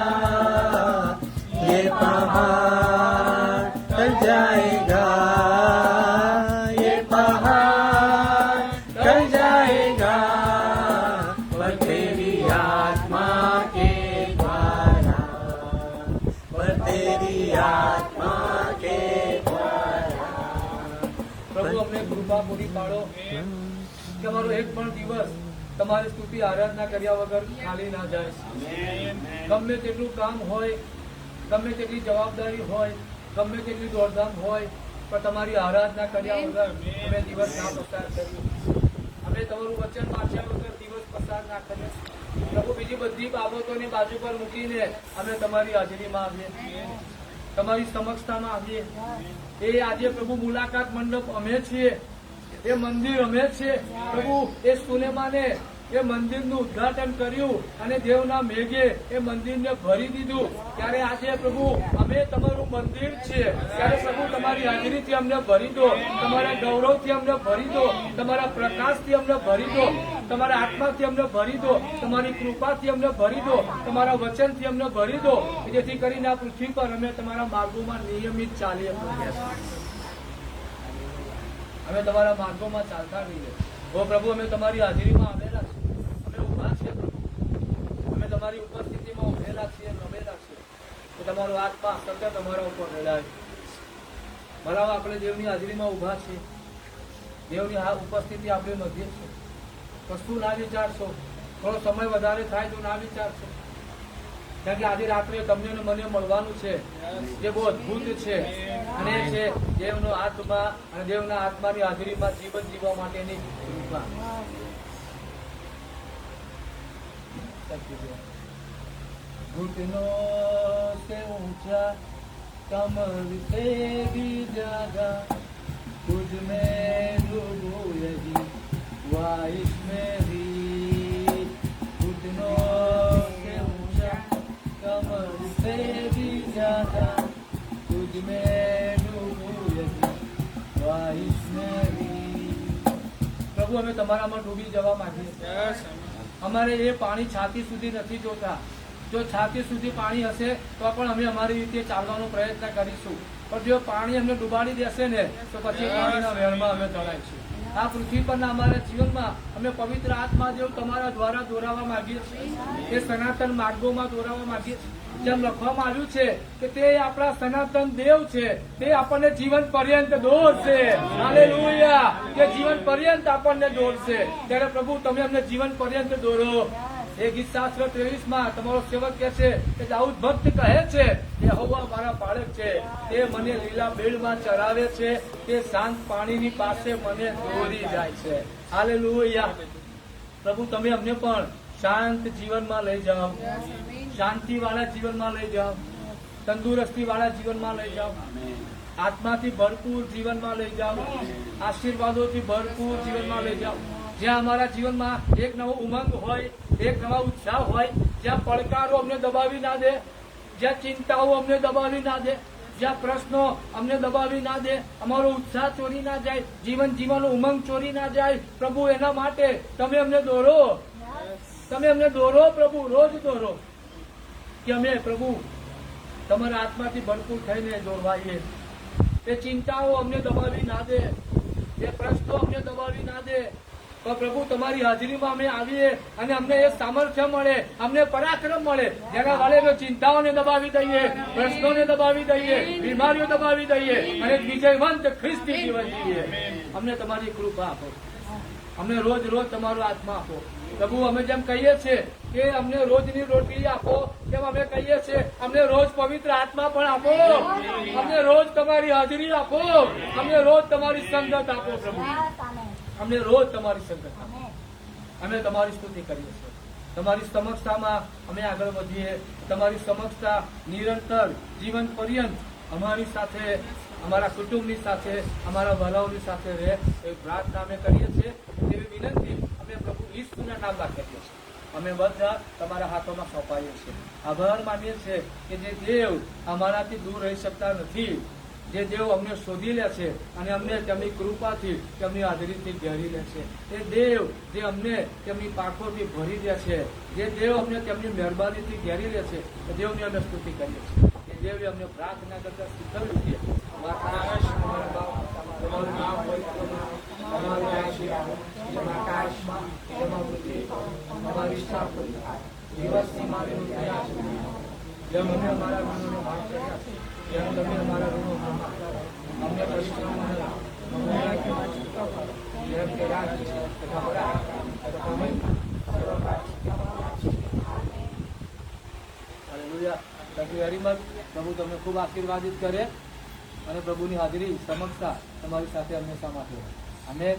ये पहाड़ टल जाएगा, ये पहाड़ टल जाएगा पर तेरी आत्मा के द्वारा, पर तेरी आत्मा के द्वारा. પ્રભુ અમને કૃપા પૂરી પાડો કે અમારો એક પણ દિવસ તમારી સ્તુતિ આરાધના કર્યા વગર ખાલી ના જાય. ગમે તેટલું કામ હોય, ગમે તેટલી જવાબદારી હોય, ગમે તેટલી દોડધામ હોય, પણ તમારી આરાધના કર્યા વગર અમે દિવસ ના પસાર કર્યું. અમે તમારું વચન વાંચ્યા વગર દિવસ પસાર ના કર્યો. પ્રભુ બીજી બધી બાબતોની બાજુ પર મૂકીને અમે તમારી હાજરીમાં આવીએ, તમારી સમક્ષતામાં આવીએ. એ આજે પ્રભુ મુલાકાત મંડપ અમે છીએ, એ મંદિર અમે છીએ. પ્રભુ એ સુલેમાને એ મંદિરનું ઉદ્ઘાટન કર્યું અને દેવના મેઘે એ મંદિરને ભરી દીધું, ત્યારે આજે પ્રભુ અમે તમારું મંદિર છીએ, ત્યારે પ્રભુ તમારી હાજરીથી અમને ભરી દો, તમારા ગૌરવથી અમને ભરી દો, તમારા પ્રકાશથી અમને ભરી દો, તમારા આત્માથી અમને ભરી દો, તમારી કૃપાથી અમને ભરી દો, તમારા વચનથી અમને ભરી દો, જેથી કરીને આ પૃથ્વી પર અમે તમારા માર્ગોમાં નિયમિત ચાલીએ. અમે તમારા માર્ગોમાં ચાલતા રહીએ. ઓ પ્રભુ, અમે તમારી હાજરીમાં આવેલા છીએ, અમે ઉભા છીએ પ્રભુ, અમે તમારી ઉપસ્થિતિમાં ઉભેલા છીએ, નમેલા છીએ. તો તમારો આત્મા સતત અમારા ઉપર રેડાય. બરાબર, આપણે દેવની હાજરીમાં ઉભા છીએ, દેવની આ ઉપસ્થિતિ આપણી મધ્ય છે. વસ્તુ ના વિચારશો, થોડો સમય વધારે થાય તો ના વિચારશો, કારણ કે આજે રાત્રે તમને ને મને મળવાનું છે, જે બહુ અદભુત છે, અને એ છે દેવનો આત્મા અને દેવના આત્માની હાજરીમાં જીવન જીવવા માટેની કૃપા. घुटनों से ऊंचा कमर से भी ज्यादा तुझ में डूबूं यही ख्वाहिश में भी. घुटनों से ऊंचा कमर से भी ज्यादा तुझ में डूबूं यही ख्वाहिश में भी. પ્રભુ, અમે તમારામાં ડૂબી જવા માંગીએ છીએ. અમારે એ પાણી છાતી સુધી નથી જોતા. જો છાતી સુધી પાણી હશે તો પણ અમે અમારી રીતે ચાલવાનો પ્રયત્ન કરીશું, પણ જો પાણી અમને ડૂબાડી દેશે ને તો પછી પાણીના વેણમાં અમે તણાઈશું. આ પૃથ્વી પરના અમારા જીવનમાં અમે પવિત્ર આત્મા જેવું તમારા દ્વારા દોરાવા માંગીએ છીએ, એ સનાતન માર્ગોમાં દોરાવા માંગીએ છીએ. જેમ લખવામાં આવ્યું છે કે તે આપણા સનાતન દેવ છે, તે આપણને જીવન પર્યંત દોરશે. હાલેલુયા, કે જીવન પર્યંત આપણને દોરશે. ત્યારે પ્રભુ, તમે અમને જીવન પર્યંત દોરો. એ ગીત શાસ્ત્ર 23 તમારો સેવક કહે છે કે દાઉદ ભક્ત કહે છે, યહોવા મારા પાળક છે, તે મને લીલા બેડમાં ચરાવે છે, તે શાંત પાણીની પાસે મને દોરી જાય છે. હાલેલુયા. પ્રભુ, તમે અમને પણ શાંત જીવનમાં લઈ જાઓ, શાંતિ વાળા જીવનમાં લઈ જાઓ, તંદુરસ્તી વાળા જીવનમાં લઈ જાઓ, આત્માથી ભરપૂર જીવનમાં લઈ જાઓ, આશીર્વાદોથી ભરપૂર જીવનમાં લઈ જાઓ. જ્યાં અમારા જીવનમાં એક નવો ઉમંગ હોય, એક નવા ઉત્સાહ હોય, જ્યાં પડકારો અમને દબાવી ના દે, જ્યાં ચિંતાઓ અમને દબાવી ના દે, જ્યાં પ્રશ્નો અમને દબાવી ના દે, અમારો ઉત્સાહ ચોરી ના જાય, જીવન જીવવાનો ઉમંગ ચોરી ના જાય. પ્રભુ, એના માટે તમે અમને દોરો, તમે અમને દોરો પ્રભુ, રોજ દોરો, કે અમે પ્રભુ તમારા આત્માથી ભરપૂર થઈને દોરવાઈએ. એ ચિંતાઓ અમને દબાવી ના દે, એ પ્રશ્નો અમને દબાવી ના દે. તો પ્રભુ, તમારી હાજરીમાં અમે આવીએ અને અમને એ સામર્થ્ય મળે, અમને પરાક્રમ મળે, જેના વડે અમે ચિંતાઓને દબાવી દઈએ, પ્રશ્નોને દબાવી દઈએ, બીમારીઓ દબાવી દઈએ અને વિજયવંત ખ્રિસ્તી જીવન જીવીએ. અમને તમારી કૃપા આપો, અમને રોજ રોજ તમારો આત્મા આપો. પ્રભુ, અમે જેમ કહીએ છીએ કે અમને રોજની રોટલી આપો, તેમ અમે કહીએ છીએ અમને રોજ પવિત્ર આત્મા પણ આપો, અમને રોજ તમારી હાજરી આપો, અમને રોજ તમારી સંગત આપો. પ્રભુ, અમને રોજ તમારી સંગત આપો. અમે તમારી સ્તુતિ કરીએ છીએ. તમારી સમક્ષતામાં અમે આગળ વધીએ. તમારી સમક્ષતા નિરંતર જીવન પર્યંત અમારી સાથે, અમારા કુટુંબની સાથે, અમારા વહાલાઓની સાથે રહે, એ પ્રાર્થના અમે કરીએ છીએ. એવી વિનંતી અમે પ્રભુ ઈસુના નામમાં કરીએ છીએ. અમે બધા તમારા હાથોમાં સોંપાઈએ છીએ. આભાર માનીએ છીએ કે જે દેવ અમારાથી દૂર રહી શકતા નથી, જે દેવ અમને શોધી લે છે અને અમને તેમની કૃપાથી, તેમની હાજરીથી ઘેરી લે છે, એ દેવ જે અમને તેમની પાંખોથી ભરી દે છે, જે દેવ અમને તેમની મહેરબાનીથી ઘેરી લે છે, એ દેવની અમે સ્તુતિ કરીએ છીએ. એ દેવે અમને પ્રાર્થના કરતા શીખવ્યું છે. તમારું નામ તમારું આશીર્વાદ જેમ આકાશમાં જેમાં પૃથ્વી અમારી સ્થાપન દિવસની મારી થયા છે. જેમ અમે અમારા ગુણોને માફ કર્યા છે, જેમ તમે અમારા ગુણો માફ કરો. અમને પરિશ્રમમાં જેમ કે રાજ્ય છે તથા પ્રભુ તમને ખૂબ આશીર્વાદિત કરે અને પ્રભુની હાજરી સમક્ષતા તમારી સાથે હંમેશા માટે. અમે